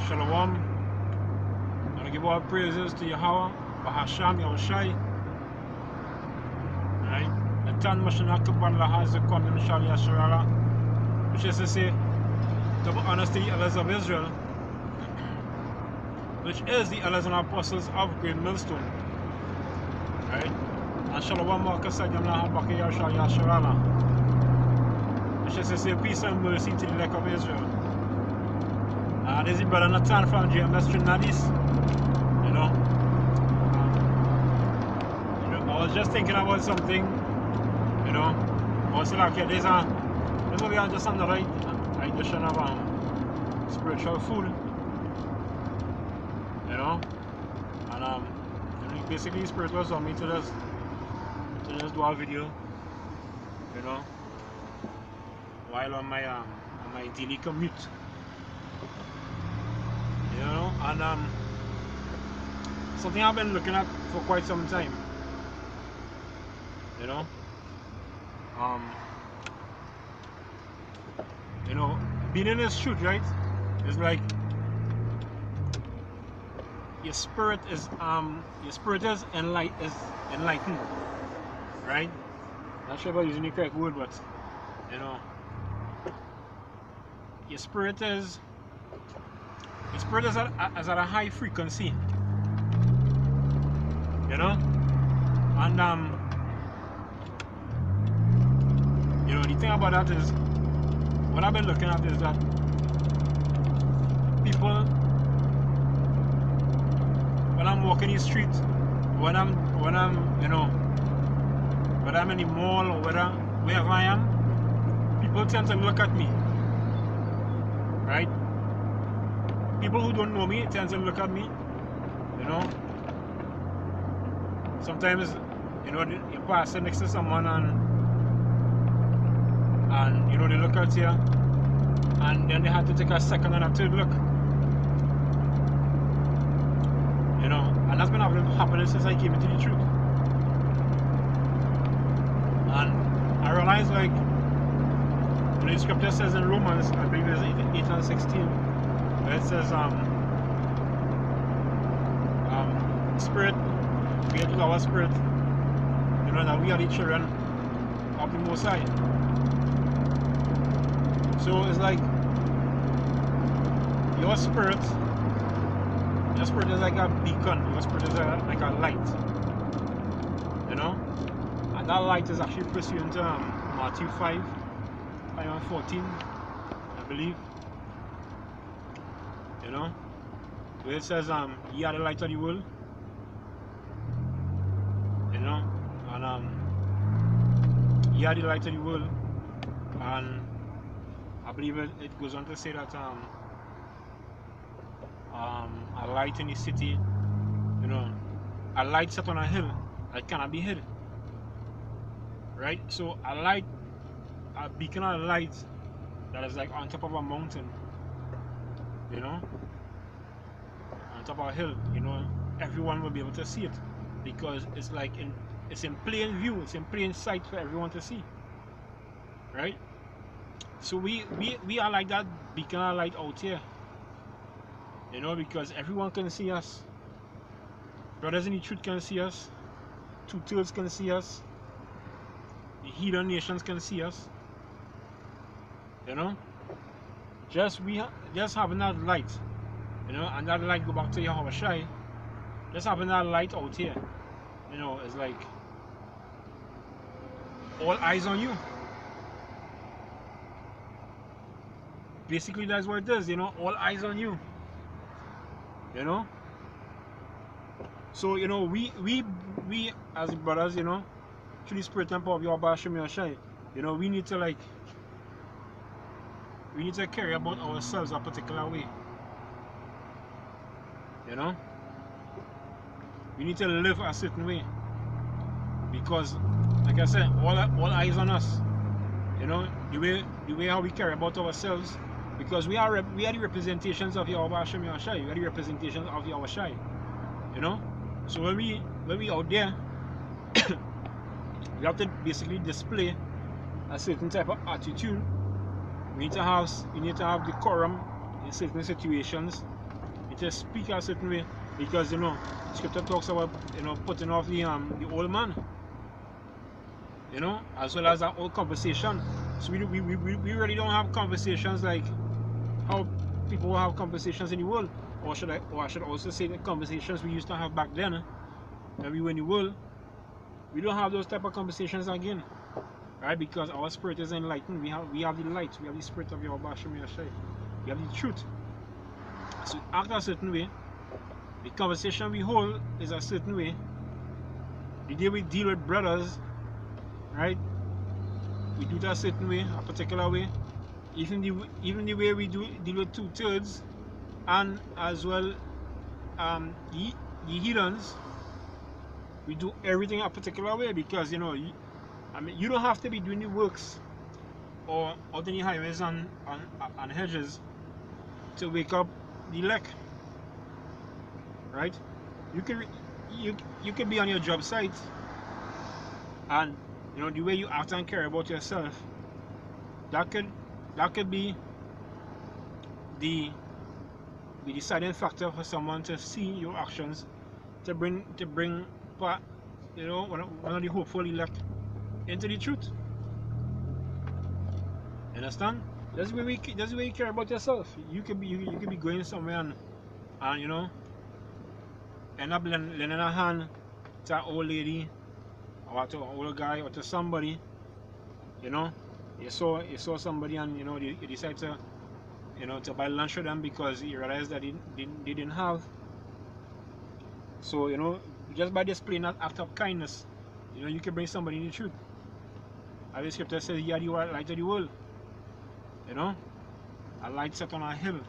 Shalom. I want to give all praises to Yahweh, Bahasham, Yahushai. Right? Atan Mashiach Kubban Lahaz the Kondon Shal Yasharala. Which is to say, to be honest to the elders of Israel, which is the elders and apostles of Great Millstone. Right? And Shalom Marcus Sadyam Lahab Baki Yashal Yasharala. Which is to say, peace and mercy to the elect of Israel. This is brother Nathan from GMS Trinadis. You know, I was just thinking about something. You know, I was like, okay, there's will be just another edition of spiritual food. You know, and basically, Spirit was on me to just do a video. You know, while on my daily commute. You know, and something I've been looking at for quite some time. You know, being in this truth, right? It's like your spirit is enlightened, right? Not sure if I'm using the correct word, but you know, your spirit is at a high frequency, you know, and you know, the thing about that is, what I've been looking at is that people, when I'm walking the street, when I'm you know, whether I'm in the mall or wherever I am, people tend to look at me, right? People who don't know me tend to look at me, you know. Sometimes, you know, you pass next to someone and you know, they look at you, and then they have to take a second and a third look. You know, and that's been happening since I came into the truth. And I realized, like, you know, the scripture says in Romans, I believe it's 8 and 16, it says, spirit, we are our spirit, you know, that we are the children of the Most High. So it's like, your spirit is like a beacon, your spirit is like a light, you know, and that light is actually pursuant to Matthew 5 and 14, I believe. You know, where it says, ye are the light of the world. You know, and ye are the light of the world. And I believe it goes on to say that a light in the city, you know, a light set on a hill that cannot be hid. Right? So a beacon of light that is like on top of a mountain, you know, on top of a hill, you know, everyone will be able to see it, because it's like it's in plain view, it's in plain sight for everyone to see, right? So we are like that beacon of light out here, you know, because everyone can see us. Brothers in the truth can see us, two-thirds can see us, the heathen nations can see us, you know, just having that light. You know, and that light, go back to Yahweh Shai, just having that light out here, you know, it's like all eyes on you. Basically, that's what it is, you know, all eyes on you. You know? So, you know, we as brothers, you know, through the spirit and power of Yahweh Shai, you know, we need to carry about ourselves a particular way. You know, we need to live a certain way, because, like I said, all eyes on us. You know, the way how we care about ourselves, because we are the representations of Yahweh Hashem Yahushai. We are the representations of Yahweh Shai. You know, so when we out there, we have to basically display a certain type of attitude. We need to have decorum in certain situations. to speak a certain way, because scripture talks about putting off the old man, as well as our old conversation. So we really don't have conversations like how people have conversations in the world, or I should also say the conversations we used to have back then when we were in the world. We don't have those type of conversations again, right? Because our spirit is enlightened. We have the light. We have the spirit of Yahweh Hashem Yashai. We have the truth. So act a certain way. The conversation we hold is a certain way. The day we deal with brothers, right? We do it a certain way, a particular way. Even the way we deal with 2/3, and as well the heathens, we do everything a particular way, because you don't have to be doing the works or out in the highways and hedges to wake up the elect, right? You can be on your job site, and the way you act and care about yourself, that could be the deciding factor for someone to see your actions, to bring one of the hopeful elect into the truth. Understand? That's the way you care about yourself. You could be going somewhere and end up lending a hand to an old lady, or to an old guy, or to somebody. You saw somebody, and you decide to to buy lunch for them because you realize that they didn't have. So just by displaying that act of kindness, you can bring somebody in the truth. As the scripture says, "You are the light of the world." A light set on a hill.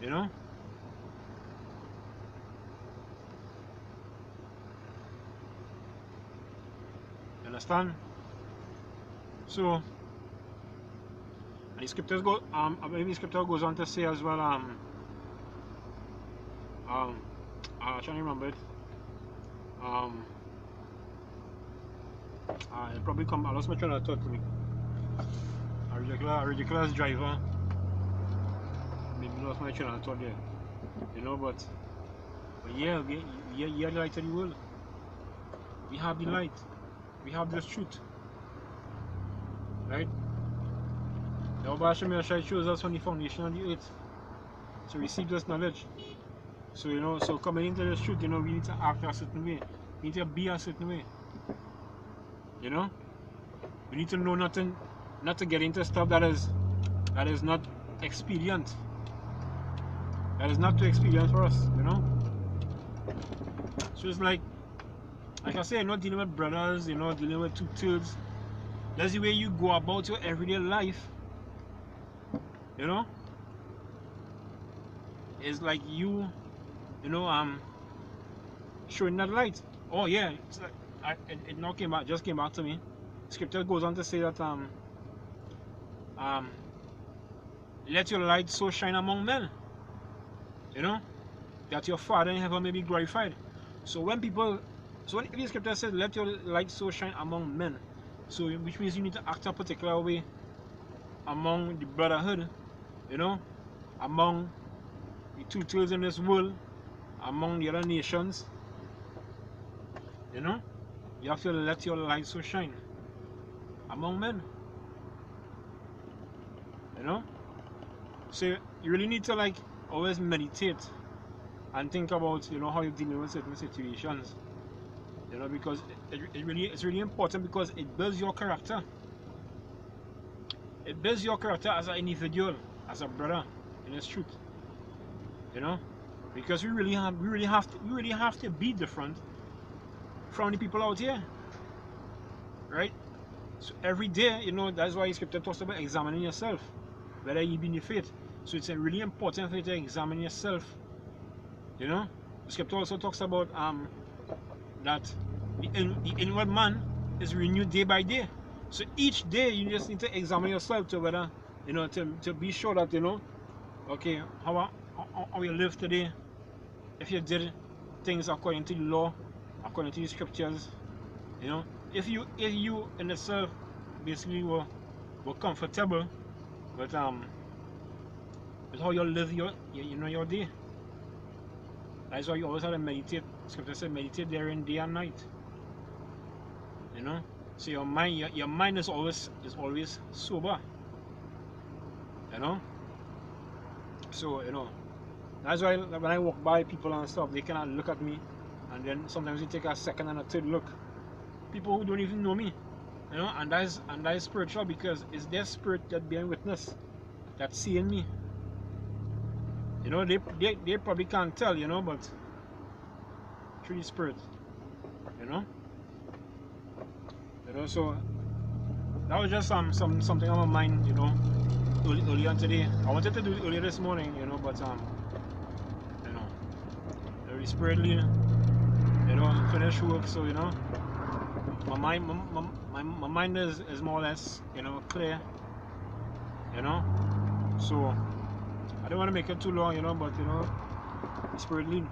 You understand? So, and the scriptures go. I believe the scripture goes on to say as well. I'm trying to remember it. It probably come. I lost my train of thought to me. A ridiculous driver. Maybe lost my train of thought there. But yeah, we are the light of the world. We have the light. We have this truth. Right? Yahweh Hashem Yashai chose us from the foundation of the earth to receive this knowledge. So so coming into this truth, we need to act a certain way. We need to be a certain way. We need to know not to get into stuff that is not expedient. That is not too expedient for us, So it's like I say, not dealing with brothers, dealing with 2/3. That's the way you go about your everyday life. It's like showing that light. Oh yeah, it's like it now just came back to me. Scripture goes on to say that let your light so shine among men, that your Father in heaven may be glorified. So when the scripture says let your light so shine among men, so which means you need to act a particular way among the brotherhood, among the 2/3 in this world, among the other nations. You have to let your light so shine among men. So you really need to always meditate and think about how you're dealing with certain situations. Because it's really important, because it builds your character. It builds your character as an individual, as a brother in this truth. Because we really have to be different from the people out here, right? So every day, that's why Scripture talks about examining yourself, whether you be in the faith. So it's really important for you to examine yourself. The Scripture also talks about that the inward man is renewed day by day. So each day you just need to examine yourself to whether to be sure that okay, how you live today, if you did things according to the law, according to the scriptures, if you in itself basically were comfortable with how you live your day, That's why you always have to meditate. Scripture says meditate therein day and night. You know? So your mind is always sober. You know? So, you know, that's why when I walk by people and stuff, they cannot look at me, and then sometimes they take a second and a third look. People who don't even know me. You know, and that is spiritual, because it's their spirit that bearing witness, that's seeing me. You know, they probably can't tell, you know, but through the spirit. You know? So that was just something on my mind, you know, early on today. I wanted to do it earlier this morning, you know, but you know, the spirit lead, you know, finish work, so you know, my mind is more or less, you know, clear, you know. So I don't want to make it too long, you know, but you know, the spirit lead.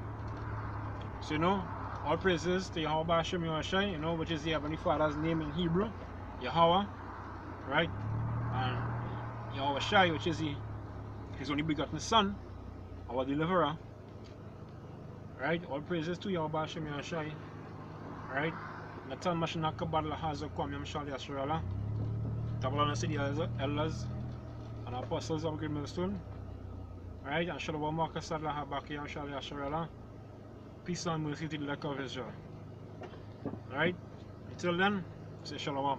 So you know, all praises to Yahweh Hashem Yahushai, you know, which is the Heavenly Father's name in Hebrew, Yahweh, right? And Yahweh Shai, which is his only begotten Son, our deliverer, right? All praises to Yahweh Hashem Yahushai, right? Natan Mashina Kabad Lahaza Kwam Yam Shali Ashrala, Tabalana City Elders and Apostles of Great Millstone, right? And Shalom Marcus Sadla Habaki Yam Shali Ashrala. Peace and mercy to the elect of Israel. Alright? Until then, say Shalom.